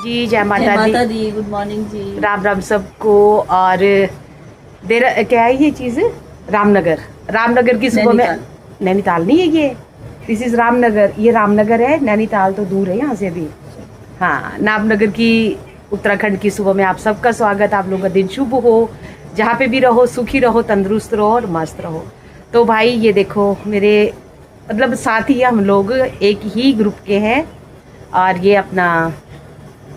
जी जय माता दी। Good morning जी। राम राम सबको। और देर क्या है ये चीज़? रामनगर की सुबह में। नैनीताल नहीं है ये, दिस इज रामनगर। ये रामनगर है, नैनीताल तो दूर है यहाँ से भी। हाँ, रामनगर की उत्तराखंड की सुबह में आप सबका स्वागत। आप लोगों का दिन शुभ हो, जहाँ पे भी रहो सुखी रहो, तंदुरुस्त रहो और मस्त रहो। तो भाई ये देखो मेरे मतलब साथ ही हम लोग एक ही ग्रुप के हैं। और ये अपना,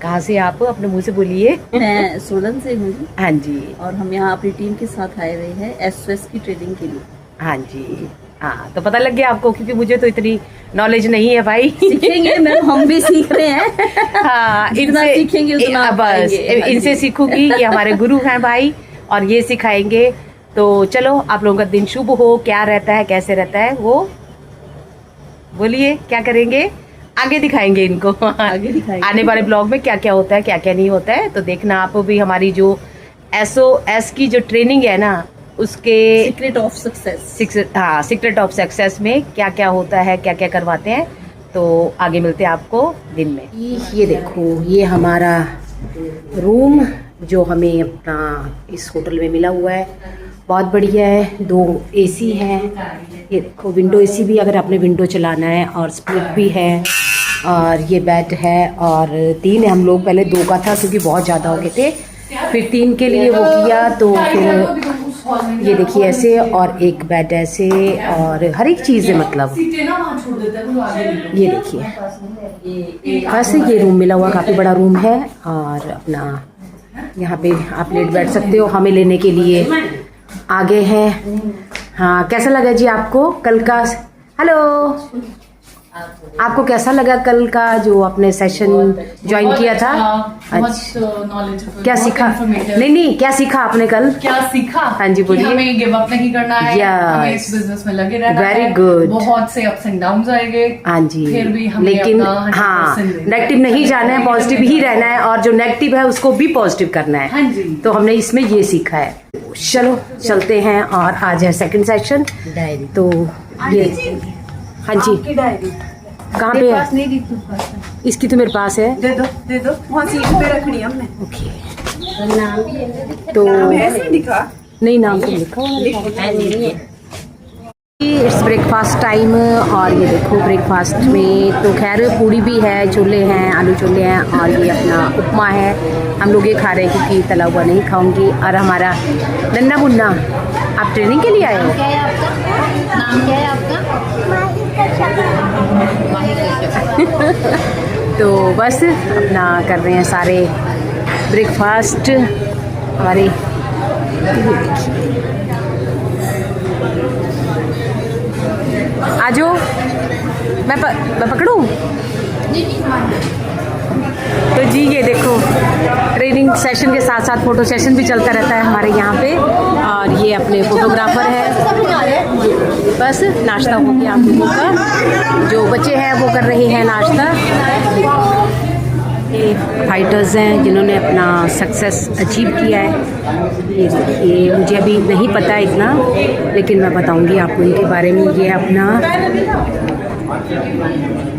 कहाँ से आप अपने मुंह से बोलिए? मैं सोलन से हूँ। हाँ जी। और हम यहाँ अपनी टीम के साथ आए हुए हैं एसओएस की ट्रेनिंग के लिए। हाँ जी। हाँ, तो पता लग गया आपको, क्योंकि मुझे तो इतनी नॉलेज नहीं है भाई। सीखेंगे मैम, हम भी सीख रहे हैं। हाँ, इनसे सीखेंगे उतना बस इनसे सीखूंगी। ये हमारे गुरु हैं भाई, और ये सिखाएंगे। तो चलो, आप लोगों का दिन शुभ हो। क्या रहता है, कैसे रहता है, वो बोलिए। क्या करेंगे आगे दिखाएंगे इनको। आगे दिखाएंगे आने वाले ब्लॉग में क्या क्या होता है, क्या क्या नहीं होता है, तो देखना आप भी। हमारी जो SOS की जो ट्रेनिंग है ना, उसके सीक्रेट ऑफ सक्सेस, हाँ, सीक्रेट ऑफ सक्सेस में क्या क्या होता है, क्या क्या करवाते हैं, तो आगे मिलते हैं आपको दिन में। ये देखो, ये हमारा रूम जो हमें अपना इस होटल में मिला हुआ है, बहुत बढ़िया है। 2 AC है। ये देखो, विंडो AC भी अगर आपने विंडो चलाना है, और स्प्लिट भी है। और ये बेड है, और 3 है। हम लोग पहले 2 का था क्योंकि बहुत ज़्यादा हो गए थे, फिर 3 के लिए वो किया। तो फिर ये देखिए ऐसे, और एक बेड ऐसे, और हर एक चीज़ है मतलब। ये देखिए, वैसे ये रूम मिला हुआ, काफ़ी बड़ा रूम है। और अपना यहाँ पे आप लेट बैठ सकते हो। हमें लेने के लिए आगे है। हाँ, कैसा लगा जी आपको कल का? हेलो, आपको कैसा लगा कल का जो आपने सेशन ज्वाइन किया था? अच्छा, क्या सीखा? नहीं, क्या सीखा आपने कल? क्या सीखा? हाँ जी, बोलिए। हमें गिव अप नहीं करना है, हमें इस बिजनेस में लगे रहना है। Very good. बहुत से अप्स एंड डाउन्स आएंगे। हाँ जी, फिर भी हमें लेकिन हाँ, नेगेटिव नहीं जाना है, पॉजिटिव ही रहना है। और जो नेगेटिव है उसको भी पॉजिटिव करना है। हाँ जी। तो हमने इसमें ये सीखा है। चलो चलते हैं, और आज है सेकंड सेशन। डायरी तो ये, हाँ जी, डायरी कहाँ पे है? नहीं दी इसकी तो मेरे पास है। दे दो वहाँ सीट पे रखनी है हमने। ओके, नाम भी है तो ऐसे लिखा नहीं, नाम तो लिखा हुआ है। It's breakfast time. और ये देखो, ब्रेकफास्ट में तो खैर पूड़ी भी है, छोले हैं, आलू छोले हैं, और ये अपना उपमा है। हम लोग ये खा रहे हैं क्योंकि तला हुआ नहीं खाऊंगी। और हमारा नन्ना मुन्ना, आप ट्रेनिंग के लिए आए हो? नाम क्या है आपका? तो बस अपना कर रहे हैं सारे ब्रेकफास्ट हमारे। आजो, मैं पकड़ूं? तो जी ये देखो, ट्रेनिंग सेशन के साथ साथ फोटो सेशन भी चलता रहता है हमारे यहाँ पे। और ये अपने फोटोग्राफर है। बस नाश्ता हो गया आप लोगों का, जो बच्चे हैं वो कर रहे हैं नाश्ता। ये फाइटर्स हैं जिन्होंने अपना सक्सेस अचीव किया है। ये देखिए, मुझे अभी नहीं पता इतना, लेकिन मैं बताऊंगी आपको इनके बारे में। ये अपना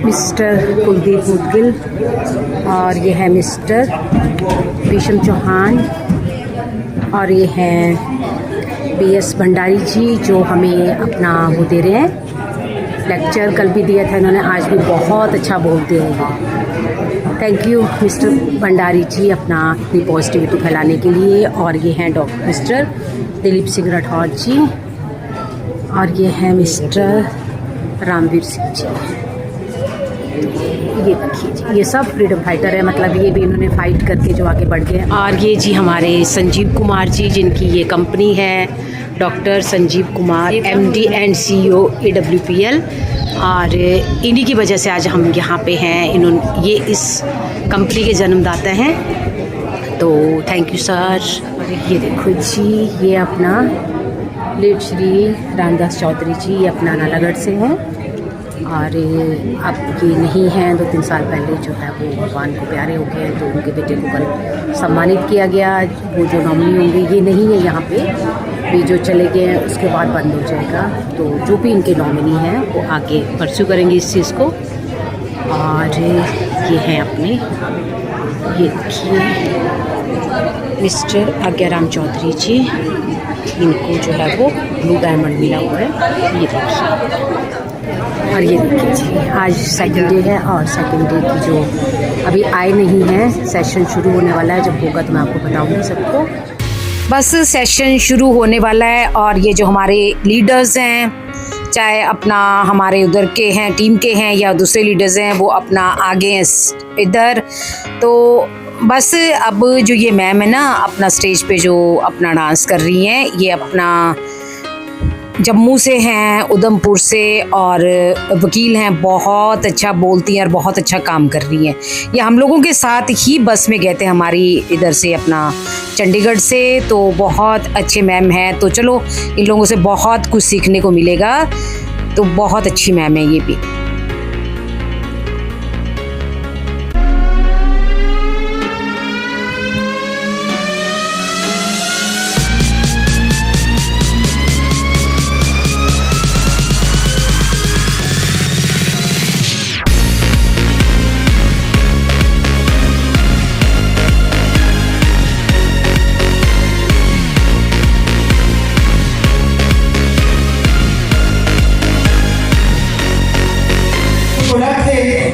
मिस्टर कुलदीप मुदगिल, और ये है मिस्टर भीषम चौहान, और ये हैं BS भंडारी जी, जो हमें अपना वो दे रहे हैं लेक्चर। कल भी दिया था इन्होंने, आज भी बहुत अच्छा बोलते हैं। थैंक यू मिस्टर भंडारी जी, अपना इतनी पॉजिटिविटी फैलाने के लिए। और ये हैं डॉक्टर मिस्टर दिलीप सिंह राठौर जी, और ये हैं मिस्टर रामवीर सिंह जी। ये देखिए जी, ये सब फ्रीडम फाइटर है, मतलब ये भी इन्होंने फाइट करके जो आगे बढ़ गए। और ये जी हमारे संजीव कुमार जी, जिनकी ये कंपनी है, doctor Sanjeev Kumar MD and CEO AWPL। और इन्हीं की वजह से आज हम यहाँ पे हैं। इन्होंने, ये इस कंपनी के जन्मदाता हैं, तो थैंक यू सर। और ये देखो जी, ये अपना लेट श्री रामदास चौधरी जी, ये अपना नालागढ़ से हैं। और अब ये नहीं हैं, 2-3 साल पहले जो है वो भगवान को प्यारे हो गए, तो उनके बेटे को कल सम्मानित किया गया। वो जो नॉमिनी होंगे, ये नहीं है यहाँ पे, भी जो चले गए हैं उसके बाद बंद हो जाएगा। तो जो भी इनके नॉमिनी हैं वो आगे परस्यू करेंगे इस चीज़ को। और ये हैं अपने ये देखिए मिस्टर आज्ञाराम चौधरी जी, इनको जो है वो ब्लू डायमंड मिला हुआ है। ये देखिए, और ये देखिए जी आज सेकंड डे है और सेकंड डे की जो अभी आए नहीं हैं, सेशन शुरू होने वाला है, जब होगा तो मैं आपको बताऊंगी सबको। बस सेशन शुरू होने वाला है और ये जो हमारे लीडर्स हैं, चाहे अपना हमारे उधर के हैं टीम के हैं या दूसरे लीडर्स हैं, वो अपना आगे हैं इधर। तो बस अब जो ये मैम है ना अपना स्टेज पे जो अपना डांस कर रही हैं, ये अपना जम्मू से हैं, उधमपुर से, और वकील हैं, बहुत अच्छा बोलती हैं और बहुत अच्छा काम कर रही हैं। ये हम लोगों के साथ ही बस में गए थे हमारी इधर से अपना चंडीगढ़ से, तो बहुत अच्छे मैम हैं। तो चलो इन लोगों से बहुत कुछ सीखने को मिलेगा, तो बहुत अच्छी मैम है ये भी।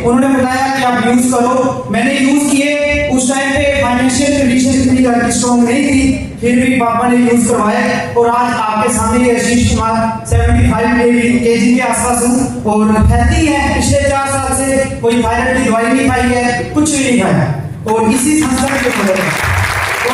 उन्होंने बताया कि आप यूज करो, मैंने यूज किए। उस टाइम पे फाइनेंशियल कंडीशन इतनी ज्यादा स्ट्रॉन्ग नहीं थी, फिर भी पापा ने यूज करवाए और आज आपके सामने ये आशीष कुमार 75 kg के आसपास हूँ और हेल्दी है। पिछले 4 साल से कोई थायराइड की दवाई नहीं खाई है, कुछ भी नहीं खाया और इसी संस्था की मदद है। तो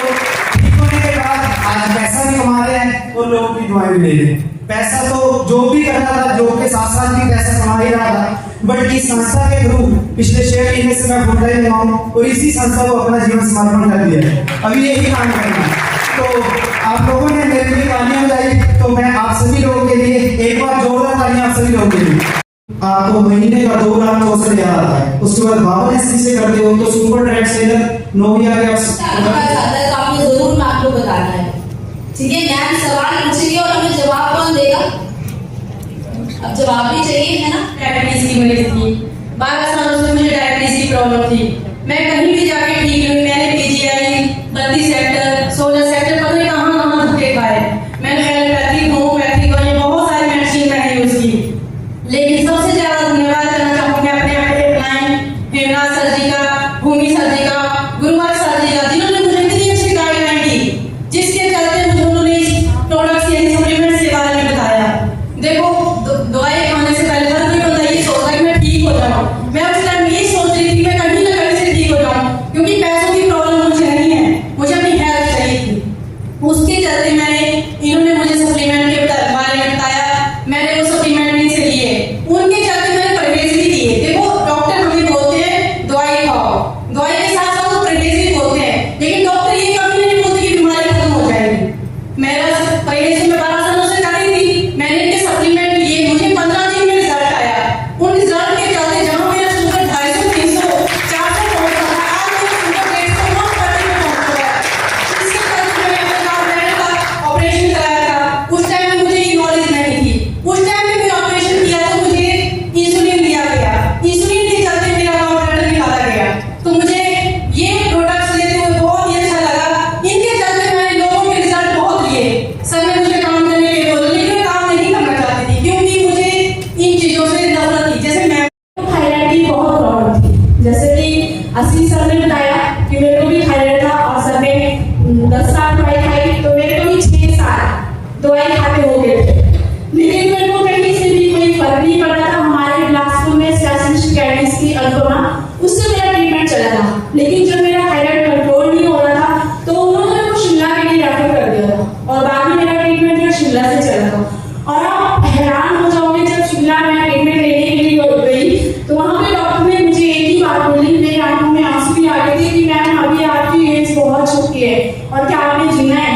ठीक होने के बाद आज पैसा भी कमा रहे हैं और लोगों की दवाई भी ले रहे हैं। पैसा तो जो भी कर रहा था, जॉब के साथ साथ भी पैसा कमा ही रहा था, बट इस संस्था के थ्रू पिछले 6 महीने से मैं फुल टाइम हूँ और इसी संस्था को अपना जीवन समर्पण कर दिया है। अभी यही काम करना है। तो आप लोगों ने मेरे लिए तालियां बजाई, तो मैं आप सभी लोगों के लिए एक बार जोरदार तालियां आप सभी लोगों के लिए। आपको महीने का 2,64,000 आता है, उसके बाद 52 से करते हो तो सुपर ट्रैक सेलर 9,000 के आपने जरूर मैं आपको बताना है, ठीक है। मैम सवाल पूछेंगे और हमें जवाब कौन देगा? अब जवाब भी चाहिए है ना। डायबिटीज की मरीज थी, 12 सालों से मुझे डायबिटीज की प्रॉब्लम थी। मैं कहीं भी जाके ठीक हुई। मैंने पीजीआई, 32 सेक्टर, 16 सेक्टर, पता नहीं कहाँ धक्के खाए। मैंने एलोपैथिक, होम्योपैथिक और ये बहुत सारी मेडिसिन मैंने यूज की, लेकिन सबसे ज्यादा धन्यवाद करना चाहूंगी अपने क्लाइंट हेमराज सर जी का, भूमि सर जी का, गुरुवार सर जी का, जिन्होंने मुझे इतनी अच्छी गाइडलाइन दी, जिसके चलते मुझे उन्होंने प्रोडक्ट्स यानी सप्लीमेंट्स के बारे में बताया। देखो दवाई खाने से पहले हर कोई बंदा ये सोचता है कि मैं ठीक हो जाऊं। मैं उस टाइम ये सोच रही थी मैं कहीं ना कहीं से ठीक हो जाऊं, क्योंकि पैसों की प्रॉब्लम मुझे नहीं है, मुझे अपनी हेल्थ चाहिए थी। उसके चलते इन्होंने मुझे सप्लीमेंट के बारे में बताया, मैंने वो सप्लीमेंट नहीं से लिए। उनके चलते मैंने परहेज भी किए। देखो डॉक्टर हमें बोलते हैं दवाई खाओ, दवाई के साथ साथ वो परहेज भी बोलते हैं, लेकिन डॉक्टर ये कभी नहीं बोलते कि बीमारी खत्म हो जाएगी। मेरा परहेज में 12 सालों से कर रही थी, मैंने इनके सप्लीमेंट लिए, मुझे 15 दिन में रिजल्ट आया। उन रिजल्ट के चलते जहां मेरा शुगर 250, 300, 400 पहुंच रहा था, आज मेरा शुगर 150 में पहुंच रहा है। इसके चलते मैंने अपने कार्बोरेटर का ऑपरेशन कराया था। उस टाइम में मुझे ये नॉलेज नहीं थी। उस टाइम में मैं ऑपरेशन किया तो मुझे इंसुलिन दिया गया, इंसुलिन के चलते मेरा कार्बोरेटर निकाला गया। तो मुझे ये प्रोडक्ट्स लेते हुए बहुत ही अच्छा लगा। इनके चलते मैंने लोगों के रिजल्ट बहुत लिए। सर ने मुझे काम करने के लिए बोला, लेकिन मैं काम नहीं करना चाहती थी, क्योंकि मुझे इन चीजों से नफरत थी। जैसे मैं थायराइड की बहुत प्रॉब्लम थी, जैसे कि असीम सर ने बताया कि मेरे को भी थायराइड था और सर ने 10 साल दवाई खाई, तो मेरे को भी 6 साल दवाई खाते हो गए थे, लेकिन मेरे को कहीं से भी कोई फर्क नहीं पड़ रहा था। हमारे बिलासपुर में स्पेशलिस्ट कैडिस की अनुपमा, उससे मेरा ट्रीटमेंट चला था, लेकिन जब मेरा थायराइड कंट्रोल नहीं हो रहा था तो उन्होंने मेरे को शिमला के लिए रेफर कर दिया था और बाकी मेरा ट्रीटमेंट जो शिमला से चला था। और आप हैरान हो जाओगे, जब शिमला में ट्रीटमेंट लेने के लिए गई तो वहाँ पे डॉक्टर ने मुझे एक ही बात बोली, मेरी आंखों में आंसू भी आ गए थे कि मैम अभी आपकी एज बहुत चुकी है और क्या आपने जीना है?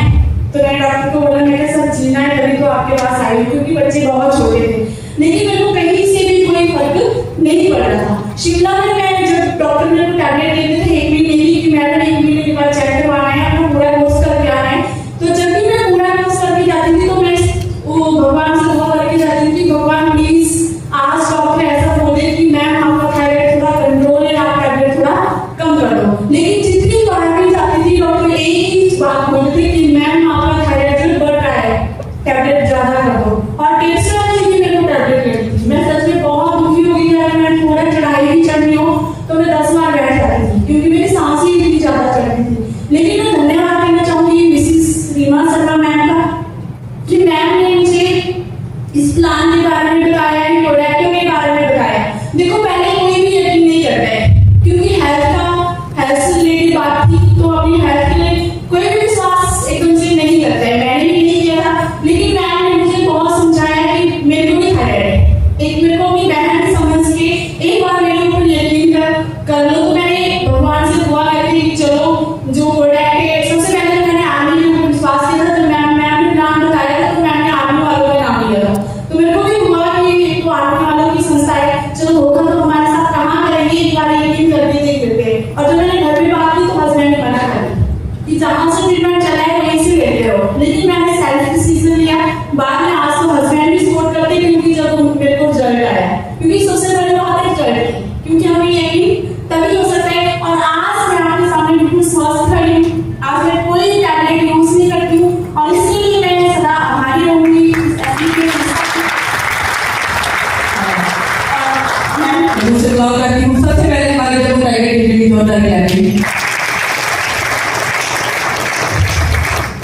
तो मैंने डॉक्टर को बोला, मैंने सर जीना है तभी तो आपके पास आई, क्योंकि बच्चे बहुत छोटे थे। लेकिन मेरे को कहीं से भी कोई फर्क नहीं पड़ रहा था। शिमला में मैं जब डॉक्टर ने टैबलेट देते थे 1 महीने की कि मैडम 1 महीने के बाद चेक करवाना है, आपको पूरा कोर्स करके आना है, तो जब भी मैं पूरा कोर्स करके जाती थी तो मैं वो भगवान से दुआ करके जाती थी कि भगवान प्लीज आज डॉक्टर ऐसा बोले कि मैम आपका थायराइड थोड़ा कंट्रोल है, आप टैबलेट थोड़ा कम कर दो। लेकिन प्लान के बारे में बताया, प्रोडक्टों के बारे में बताया। देखो पहले कोई भी यकीन नहीं करता है, क्योंकि हेल्थ से रिलेटेड बात थी, तो अपनी हेल्थ के लिए कोई भी विश्वास एकदम से नहीं करता है। मैंने भी नहीं किया था, लेकिन मैम ने मुझे बहुत समझाया कि मेरे को भी थायराइड है। एक मेरे को अपनी बहन के समझ के एक बार मेरे ऊपर यकीन कर लो। तो मैंने भगवान से दुआ करती कि चलो जो प्रोडक्ट है, सबसे पहले तो मैंने आर्मी के ऊपर विश्वास किया था। तो मैम ने प्लान बताया था, तो मैंने आर्मी वालों का नाम लिया था। तो मेरे को भी हुआ कि तो आर्मी वालों की संस्था है, चलो होगा तो हमारे साथ कहाँ करेंगे, एक बार यकीन करते थे। और जब मैंने घर में बात की तो हस्बैंड ने मना कर दी कि जहाँ से ट्रीटमेंट चला है वहीं से लेते रहो। लेकिन मैंने सेल्फ डिसीजन लिया। बाद में आज तो हस्बैंड भी सपोर्ट करते, क्योंकि जब मेरे को रिजल्ट आया, क्योंकि सबसे पहले बात है रिजल्ट की, क्योंकि हमें यकीन तभी हो सकता है। और आज मैं आपके सामने बिल्कुल स्वस्थ खड़ी हूँ। आज मैं कोई टैबलेट यूज नहीं करती हूँ, और इसलिए मैं सदा आभारी रहूंगी। मुझसे दुआ करती हूँ। सबसे पहले हमारे जब प्राइवेट क्लिनिक होता है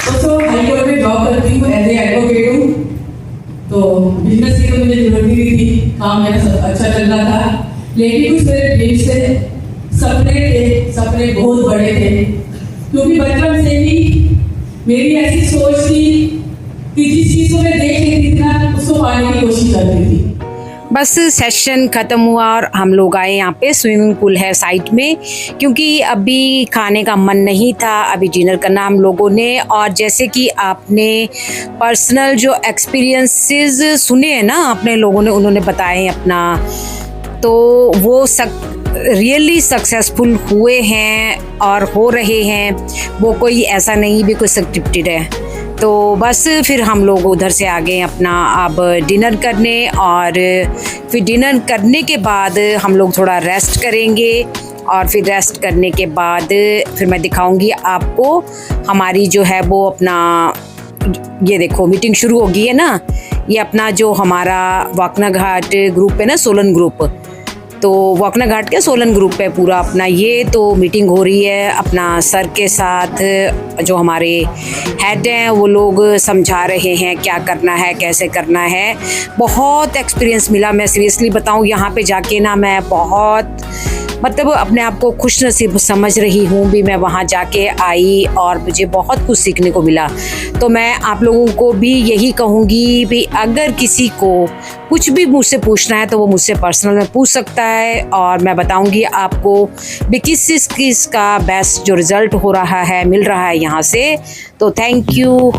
दोस्तों, हाईकोर्ट में जॉब करती हूँ, एज ए एडवोकेट हूँ। तो बिजनेस की तो मुझे जरूरत नहीं थी, काम मेरा सब अच्छा चल रहा था। लेकिन कुछ मेरे ड्रीम से सपने बहुत बड़े थे, क्योंकि बचपन से ही मेरी ऐसी सोच थी कि जिस चीज को मैं देख लेती थी ना, उसको पाने की कोशिश करती थी। बस सेशन ख़त्म हुआ और हम लोग आए यहाँ पे। स्विमिंग पूल है साइड में, क्योंकि अभी खाने का मन नहीं था, अभी डिनर करना हम लोगों ने। और जैसे कि आपने पर्सनल जो एक्सपीरियंसेस सुने हैं ना अपने लोगों ने, उन्होंने बताए हैं अपना, तो वो रियली सक्सेसफुल हुए हैं और हो रहे हैं। वो कोई ऐसा नहीं भी कोई स्क्रिप्टेड है। तो बस फिर हम लोग उधर से आ गए अपना अब डिनर करने, और फिर डिनर करने के बाद हम लोग थोड़ा रेस्ट करेंगे। और फिर रेस्ट करने के बाद फिर मैं दिखाऊंगी आपको हमारी जो है वो अपना, ये देखो मीटिंग शुरू हो गई है ना। ये अपना जो हमारा वाकना घाट ग्रुप है ना, सोलन ग्रुप, तो वाकना घाट के सोलन ग्रुप है पूरा अपना। ये तो मीटिंग हो रही है अपना सर के साथ, जो हमारे हेड हैं वो लोग समझा रहे हैं क्या करना है, कैसे करना है। बहुत एक्सपीरियंस मिला, मैं सीरियसली बताऊं, यहाँ पे जाके ना मैं बहुत मतलब अपने आप को खुश नसीब समझ रही हूँ भी। मैं वहाँ जाके आई और मुझे बहुत कुछ सीखने को मिला। तो मैं आप लोगों को भी यही कहूँगी भी, अगर किसी को कुछ भी मुझसे पूछना है तो वो मुझसे पर्सनल में पूछ सकता है, और मैं बताऊँगी आपको भी किस का बेस्ट जो रिज़ल्ट हो रहा है, मिल रहा है यहाँ से। तो थैंक यू।